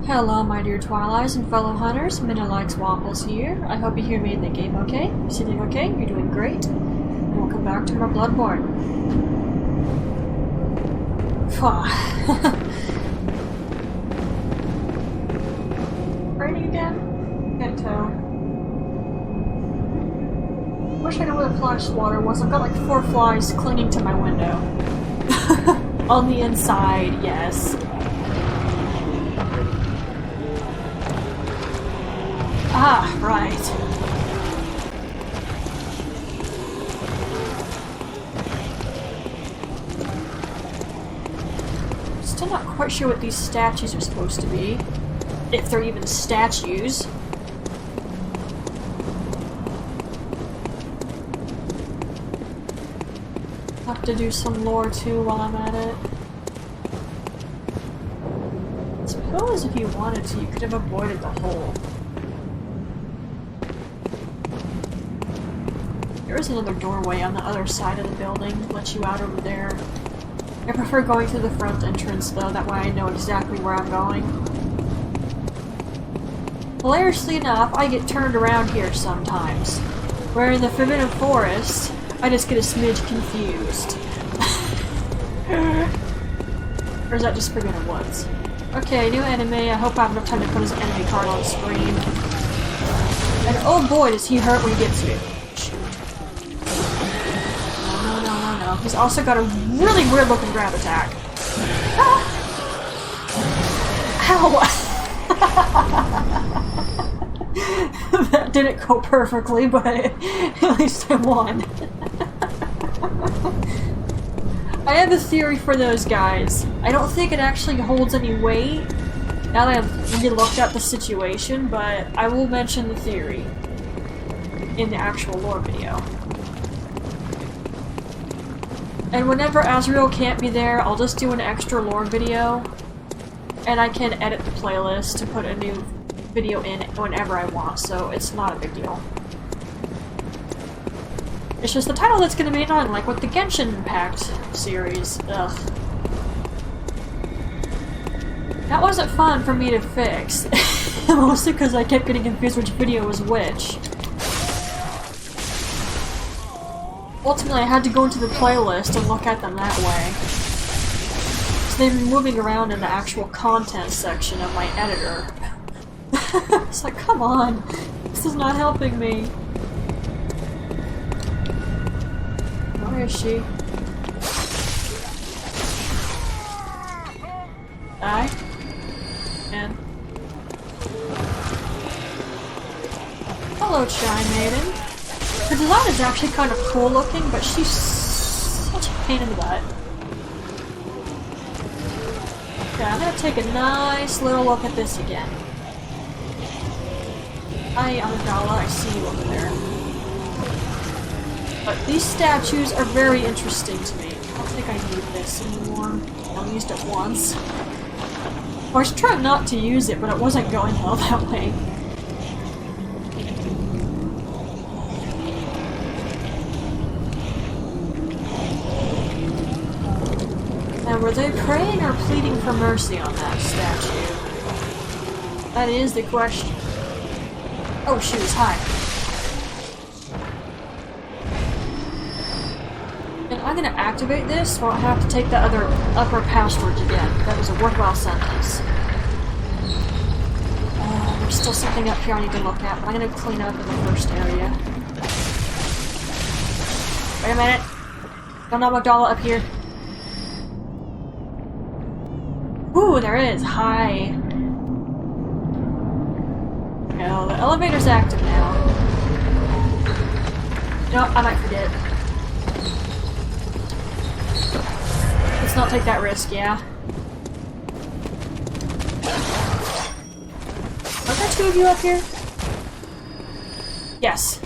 Hello my dear Twilights and fellow hunters, MidnaLikesWaffles here. I hope you hear me in the game okay. You're sitting okay, you're doing great. And welcome back to more Bloodborne. Raining again? Can't tell. Wish I knew where the fly swatter was. I've got like 4 flies clinging to my window. On the inside, yes. Ah, right. Still not quite sure what these statues are supposed to be. If they're even statues. Have to do some lore too while I'm at it. I suppose if you wanted to, you could have avoided the hole. There is another doorway on the other side of the building that lets you out over there. I prefer going through the front entrance though, that way I know exactly where I'm going. Hilariously enough, I get turned around here sometimes. Where in the Forbidden Forest, I just get a smidge confused. Or is that just Forbidden Woods? Okay, new enemy. I hope I have enough time to put his enemy card on the screen. And oh boy does he hurt when he gets you. No. He's also got a really weird looking grab attack. Ah! Ow! That didn't go perfectly, but at least I won. I have a theory for those guys. I don't think it actually holds any weight now that I've really looked at the situation, but I will mention the theory in the actual lore video. And whenever Azrael can't be there, I'll just do an extra lore video, and I can edit the playlist to put a new video in whenever I want, so it's not a big deal. It's just the title that's gonna be on, like with the Genshin Impact series. Ugh. That wasn't fun for me to fix, mostly because I kept getting confused which video was which. Ultimately, I had to go into the playlist and look at them that way. So they've been moving around in the actual content section of my editor. It's like, come on, this is not helping me. Where is she? Die? And hello, Shy Maiden. Her design is actually kind of cool looking, but she's such a pain in the butt. Okay, I'm gonna take a nice little look at this again. Hi, Amidala, I see you over there. But these statues are very interesting to me. I don't think I need this anymore. I used it once. I was trying not to use it, but it wasn't going well that way. Now, were they praying or pleading for mercy on that statue? That is the question. Oh, shoes, hi. And I'm gonna activate this, so I'll have to take the other upper passwords again. That was a worthwhile sentence. There's still something up here I need to look at, but I'm gonna clean up in the first area. Wait a minute. Don't have Magdala up here. Ooh, there is. Hi. No, the elevator's active now. You know what? I might forget. Let's not take that risk, yeah? Are there 2 of you up here? Yes.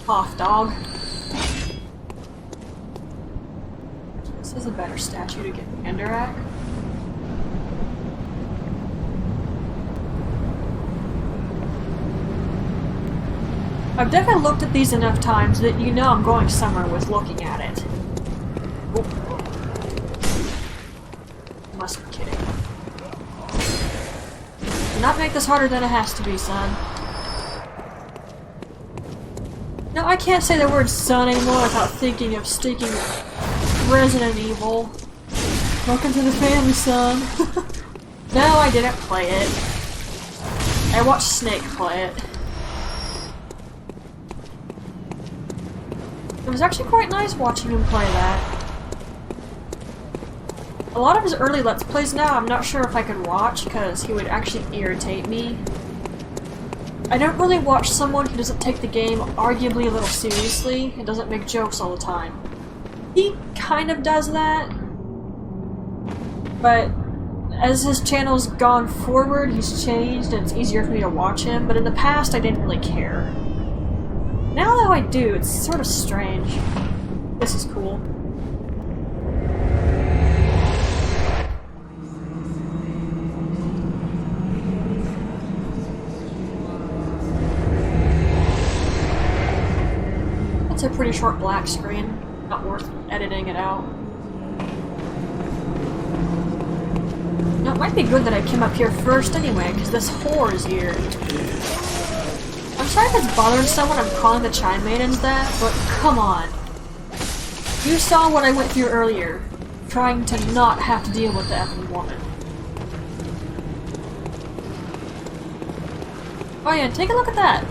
Cough, dog. This is a better statue to get under at. I've definitely looked at these enough times that you know I'm going somewhere with looking at it. Oh. Must be kidding. Do not make this harder than it has to be, son. No, I can't say the word son anymore without thinking of sticking Resident Evil. Welcome to the family, son. No, I didn't play it. I watched Snake play it. It was actually quite nice watching him play that. A lot of his early Let's Plays now, I'm not sure if I could watch, because he would actually irritate me. I don't really watch someone who doesn't take the game arguably a little seriously and doesn't make jokes all the time. He kind of does that, but as his channel's gone forward, he's changed and it's easier for me to watch him, but in the past I didn't really care. Now though I do, it's sort of strange. This is cool. That's a pretty short black screen. Not worth editing it out. No, it might be good that I came up here first anyway, because this whore is here. I'm sorry if it's bothering someone I'm calling the Chime Maidens that, but come on. You saw what I went through earlier, trying to not have to deal with the effing woman. Oh yeah, take a look at that.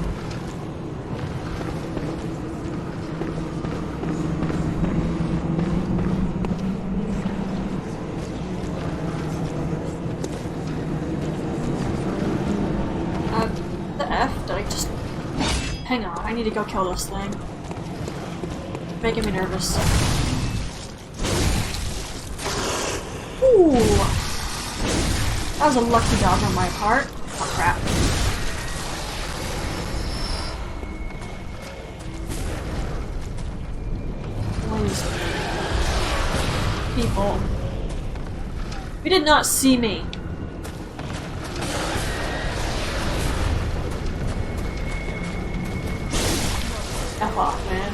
Hang on, I need to go kill this thing. Making me nervous. Ooh! That was a lucky dodge on my part. Oh crap. Please. People. You did not see me. F off, man.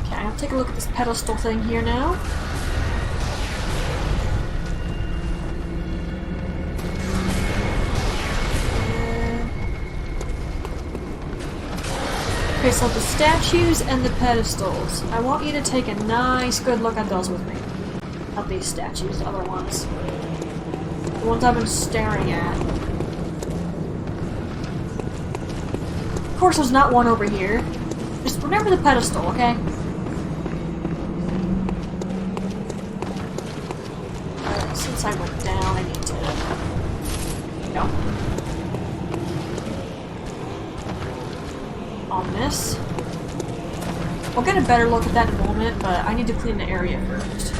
Okay, I'll take a look at this pedestal thing here now. Okay, so the statues and the pedestals. I want you to take a nice good look at those with me. Not these statues, the other ones. The ones I've been staring at. Of course, there's not one over here. Just remember the pedestal, okay? Since I went down, I need to... No. On this. We'll get a better look at that in a moment, but I need to clean the area first.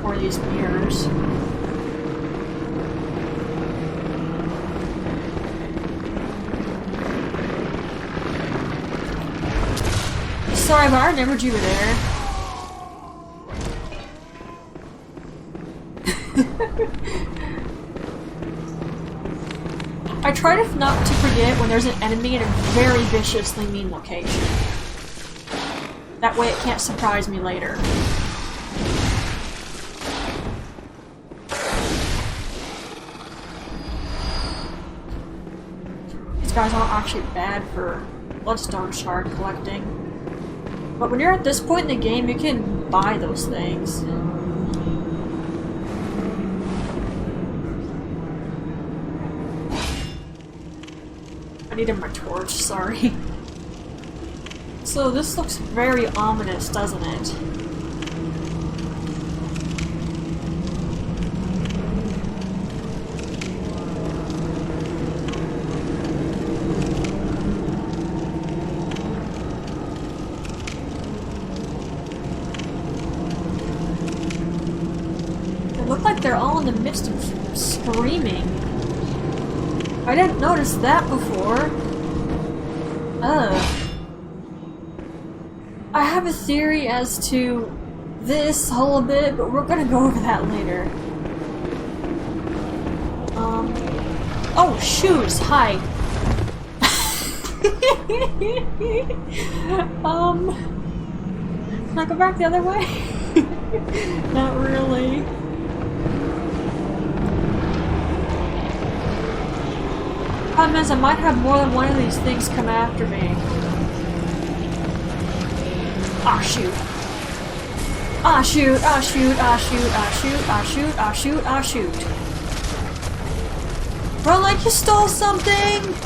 Or these mirrors. Sorry, but I remembered you were there. I try not to forget when there's an enemy in a very viciously mean location. That way it can't surprise me later. These guys aren't actually bad for bloodstone shard collecting. But when you're at this point in the game, you can buy those things. I needed my torch, sorry. So this looks very ominous, doesn't it? They're all in the midst of screaming. I didn't notice that before. I have a theory as to this a little bit, but we're gonna go over that later. Oh, shoes! Hi! Can I go back the other way? Not really. Problem is, I might have more than one of these things come after me. Ah, shoot. Ah, shoot, ah, shoot, ah, shoot, ah, shoot, ah, shoot, ah, shoot, ah, shoot. Run like you stole something!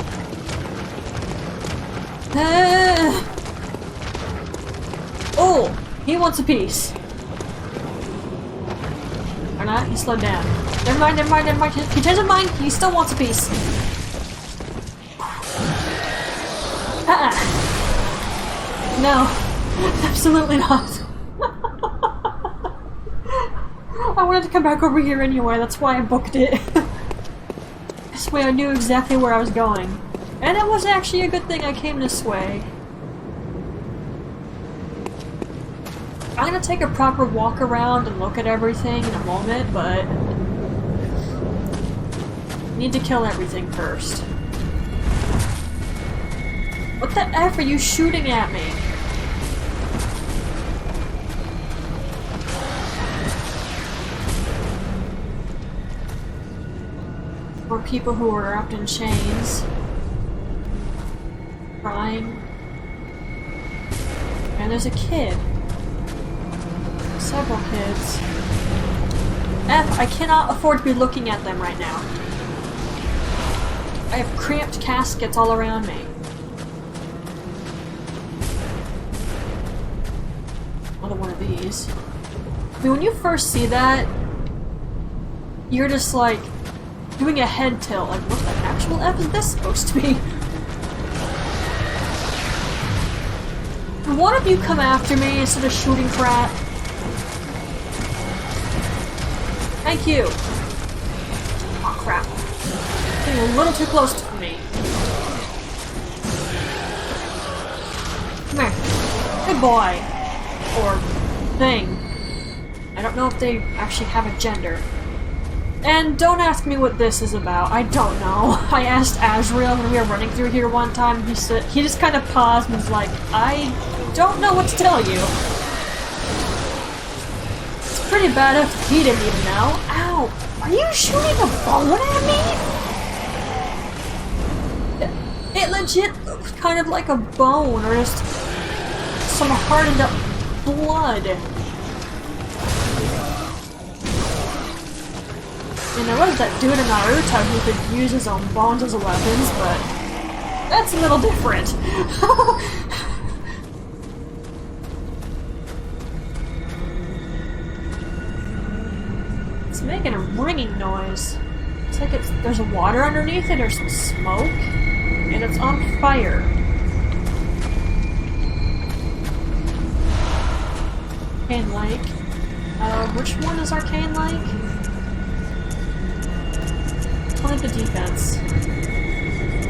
Oh! He wants a piece. Or not, he slowed down. Never mind, never mind, never mind. He changed his mind, he still wants a piece. No. Absolutely not. I wanted to come back over here anyway, that's why I booked it. This way I knew exactly where I was going. And it was actually a good thing I came this way. I'm gonna take a proper walk around and look at everything in a moment, but I need to kill everything first. What the F are you shooting at me? Or people who are wrapped in chains. Crying. And there's a kid. Several kids. F, I cannot afford to be looking at them right now. I have cramped caskets all around me. Another one of these. I mean, when you first see that, you're just like doing a head tilt, like what the actual F is this supposed to be? Can one of you come after me instead of shooting crap? Thank you. Oh crap. Getting a little too close to me. Come here. Good boy. Or thing. I don't know if they actually have a gender. And don't ask me what this is about. I don't know. I asked Azrael when we were running through here one time. He just kind of paused and was like, I don't know what to tell you. It's pretty bad if he didn't even know. Ow! Are you shooting a bone at me? It legit looks kind of like a bone or just some hardened up blood. And there was that dude in Naruto who could use his own bones as weapons, but that's a little different. It's making a ringing noise. It's like there's water underneath it or some smoke, and it's on fire. Arcane Lake. Which one is Arcane Lake? One of the defense.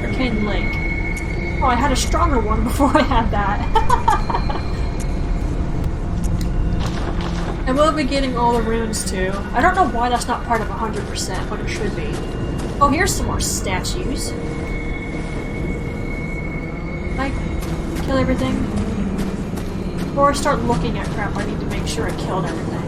Arcane Lake. Oh, I had a stronger one before I had that. I will be getting all the runes too. I don't know why that's not part of 100%, but it should be. Oh, here's some more statues. Can I kill everything? Before I start looking at crap, I need to make sure I killed everything.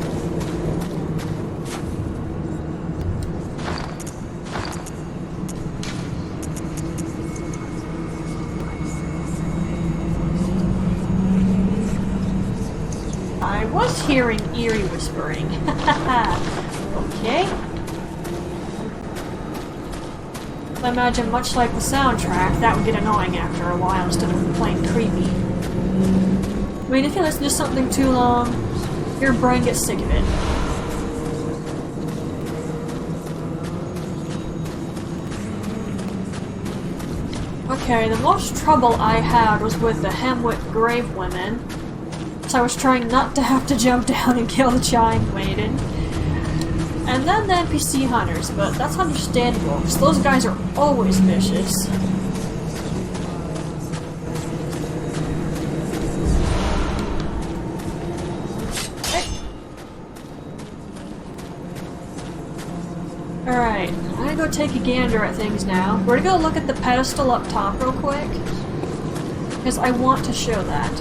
I was hearing eerie whispering. Okay. I imagine much like the soundtrack, that would get annoying after a while instead of plain creepy. I mean, if you listen to something too long, your brain gets sick of it. Okay, the most trouble I had was with the Hemwick Grave Women. So I was trying not to have to jump down and kill the Giant Maiden. And then the NPC hunters, but that's understandable, because those guys are always vicious. go take a gander at things now. We're gonna go look at the pedestal up top real quick. Because I want to show that.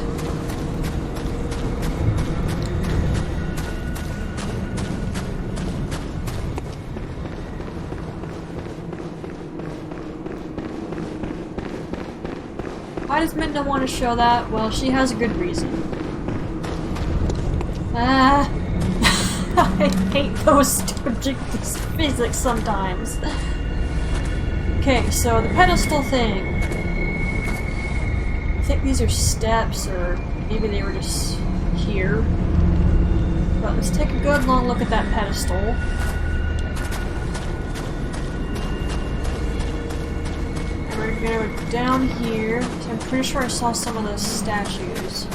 Why does Midna want to show that? Well, she has a good reason. I hate those stupid physics sometimes. Okay, so the pedestal thing. I think these are steps, or maybe they were just here. But let's take a good long look at that pedestal. And we're gonna go down here. So I'm pretty sure I saw some of those statues.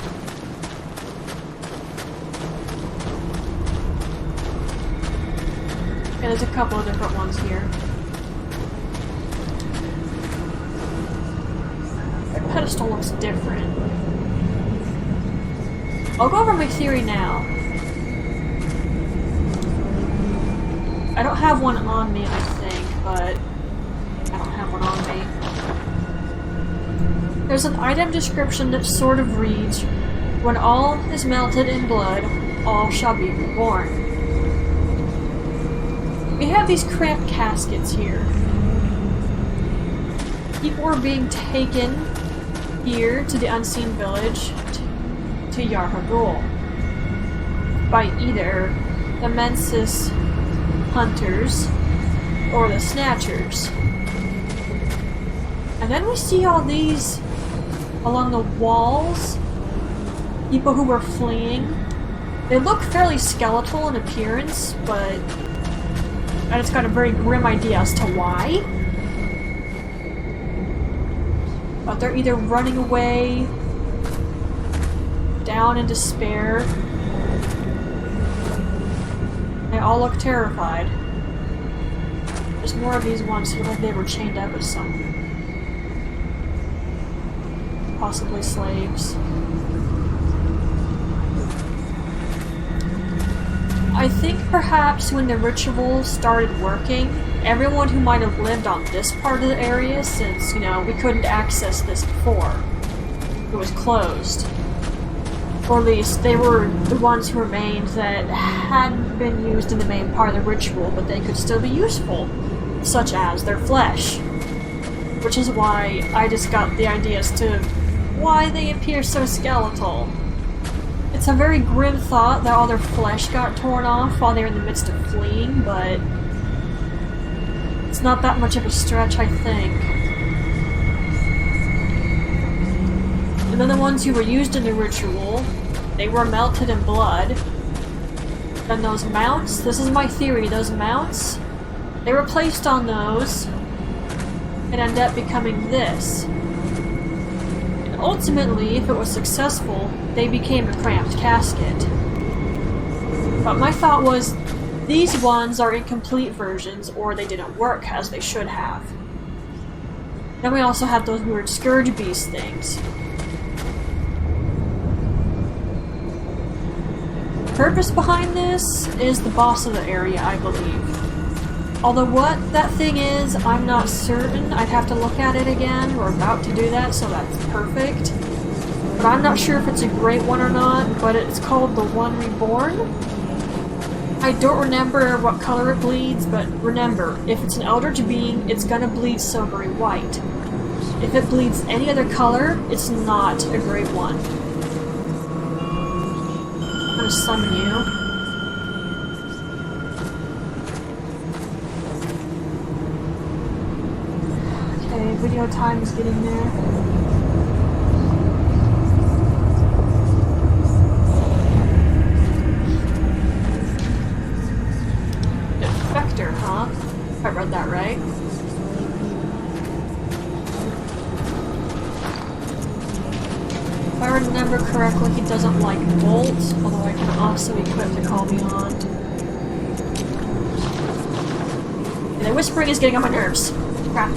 Yeah, there's a couple of different ones here. The pedestal looks different. I'll go over my theory now. I don't have one on me, I think, but I don't have one on me. There's an item description that sort of reads, "When all is melted in blood, all shall be reborn." We have these cramped caskets here. People are being taken here to the unseen village, to Yarhagul, by either the Mensis hunters or the Snatchers. And then we see all these along the walls, people who were fleeing. They look fairly skeletal in appearance, but and it's got a very grim idea as to why. But they're either running away, down in despair. They all look terrified. There's more of these ones who look like they were chained up with something. Possibly slaves. I think perhaps when the ritual started working, everyone who might have lived on this part of the area, since, you know, we couldn't access this before, it was closed. Or at least they were the ones who remained that hadn't been used in the main part of the ritual, but they could still be useful, such as their flesh. Which is why I just got the idea as to why they appear so skeletal. It's a very grim thought that all their flesh got torn off while they were in the midst of fleeing, but it's not that much of a stretch, I think. And then the ones who were used in the ritual, they were melted in blood. Then those mounts, this is my theory, those mounts, they were placed on those and end up becoming this. And ultimately, if it was successful, they became a cramped casket. But my thought was, these ones are incomplete versions, or they didn't work as they should have. Then we also have those weird scourge beast things. The purpose behind this is the boss of the area, I believe. Although what that thing is, I'm not certain. I'd have to look at it again. We're about to do that, so that's perfect. But I'm not sure if it's a great one or not, but it's called the One Reborn. I don't remember what color it bleeds, but remember, if it's an eldritch being, it's gonna bleed silvery white. If it bleeds any other color, it's not a great one. I'm gonna summon you. Okay, video time is getting there. Huh? I read that right. If I remember correctly, he doesn't like bolts, although I can also equip the Call Beyond. And the whispering is getting on my nerves. Crap.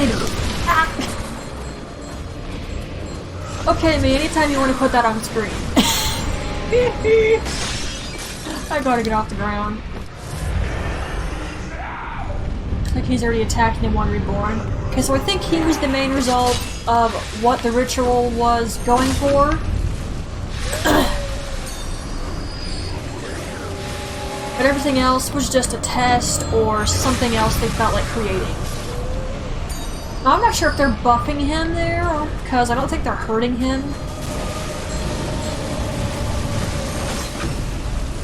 spider! Ah! Okay, me, anytime you want to put that on screen. I gotta get off the ground. Looks like he's already attacking him on Reborn. Okay, so I think he was the main result of what the ritual was going for. But everything else was just a test or something else they felt like creating. Now, I'm not sure if they're buffing him there, because I don't think they're hurting him.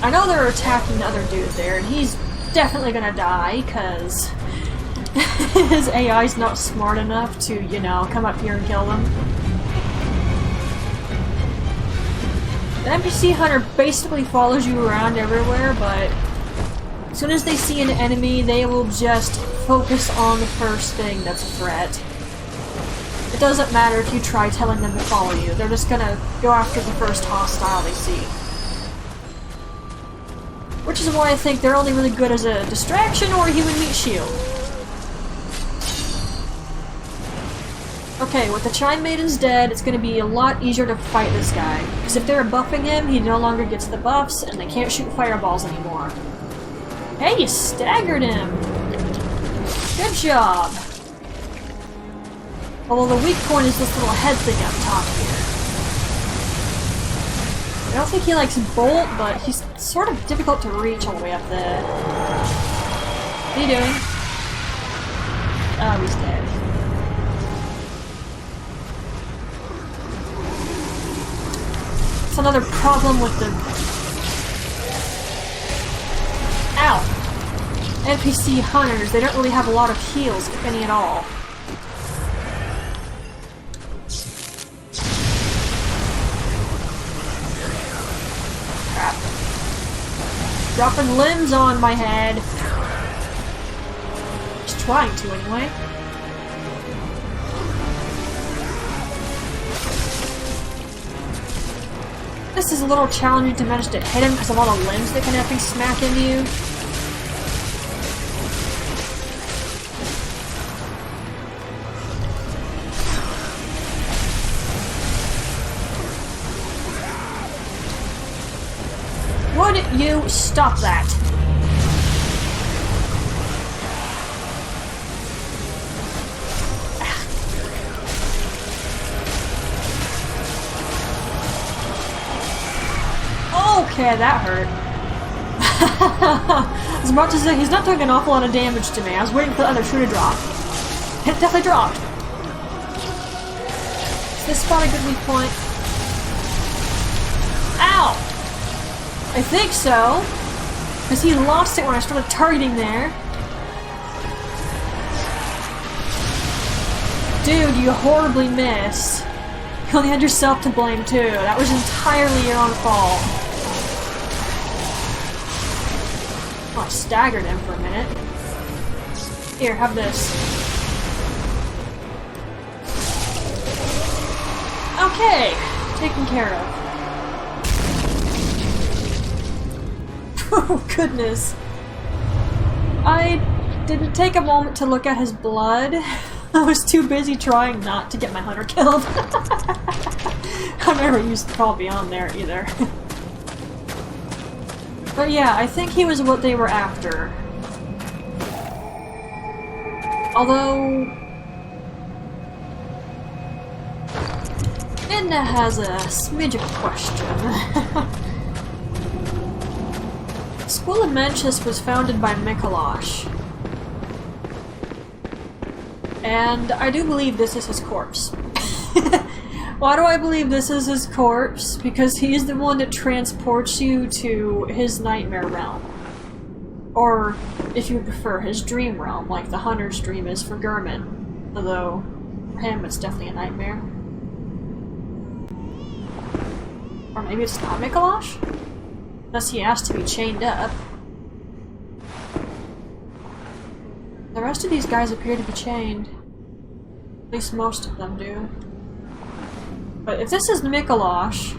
I know they're attacking the other dude there, and he's definitely gonna die, because his AI's not smart enough to, you know, come up here and kill them. The NPC hunter basically follows you around everywhere, but as soon as they see an enemy, they will just focus on the first thing that's a threat. It doesn't matter if you try telling them to follow you, they're just gonna go after the first hostile they see. Which is why I think they're only really good as a distraction or a human meat shield. Okay, with the Chime Maiden's dead, it's going to be a lot easier to fight this guy. Because if they're buffing him, he no longer gets the buffs, and they can't shoot fireballs anymore. Hey, you staggered him! Good job! Although the weak point is this little head thing up top here. I don't think he likes Bolt, but he's sort of difficult to reach all the way up there. What are you doing? Oh, he's dead. It's another problem with the... Ow! NPC hunters, they don't really have a lot of heals, if any at all. Crap. Dropping limbs on my head. Just trying to, anyway. This is a little challenging to manage to hit him because of all the limbs that can effing smack into you. Would you stop that? Okay, that hurt. I was about to say, he's not doing an awful lot of damage to me. I was waiting for the other shoe to drop. It definitely dropped. Is this spot a good weak point? Ow! I think so. Because he lost it when I started targeting there. Dude, you horribly missed. You only had yourself to blame too. That was entirely your own fault. Oh, I staggered him for a minute. Here, have this. Okay, taken care of. Oh, goodness. I didn't take a moment to look at his blood. I was too busy trying not to get my hunter killed. I never used the call beyond there either. But yeah, I think he was what they were after. Although... Midna has a smidge of a question. The School of Mencius was founded by Mikolash. And I do believe this is his corpse. Why do I believe this is his corpse? Because he's the one that transports you to his nightmare realm. Or, if you prefer, his dream realm, like the hunter's dream is for Gehrman. Although, for him it's definitely a nightmare. Or maybe it's not Mikolash? Unless he asked to be chained up. The rest of these guys appear to be chained. At least most of them do. But if this is Mikolash,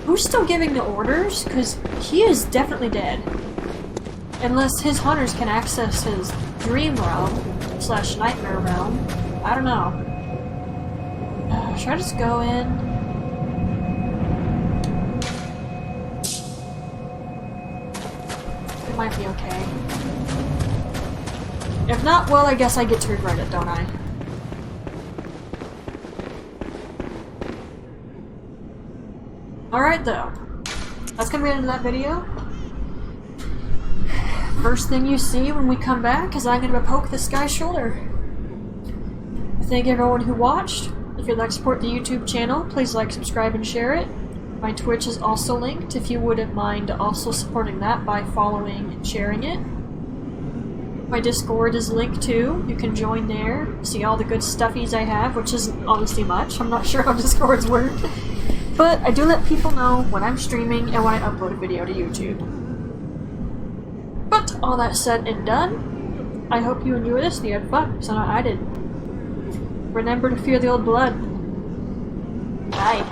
who's still giving the orders? Because he is definitely dead. Unless his hunters can access his dream realm. slash nightmare realm. I don't know. Should I just go in? It might be okay. If not, well, I guess I get to regret it, don't I? Alright though. That's gonna be the end of that video. First thing you see when we come back is I'm gonna poke this guy's shoulder. Thank everyone who watched. If you'd like to support the YouTube channel, please like, subscribe, and share it. My Twitch is also linked if you wouldn't mind also supporting that by following and sharing it. My Discord is linked too. You can join there, see all the good stuffies I have, which isn't honestly much. I'm not sure how Discords work. But I do let people know when I'm streaming and when I upload a video to YouTube. But all that said and done, I hope you enjoyed this and you had fun, because I know I did. Remember to fear the old blood. Bye.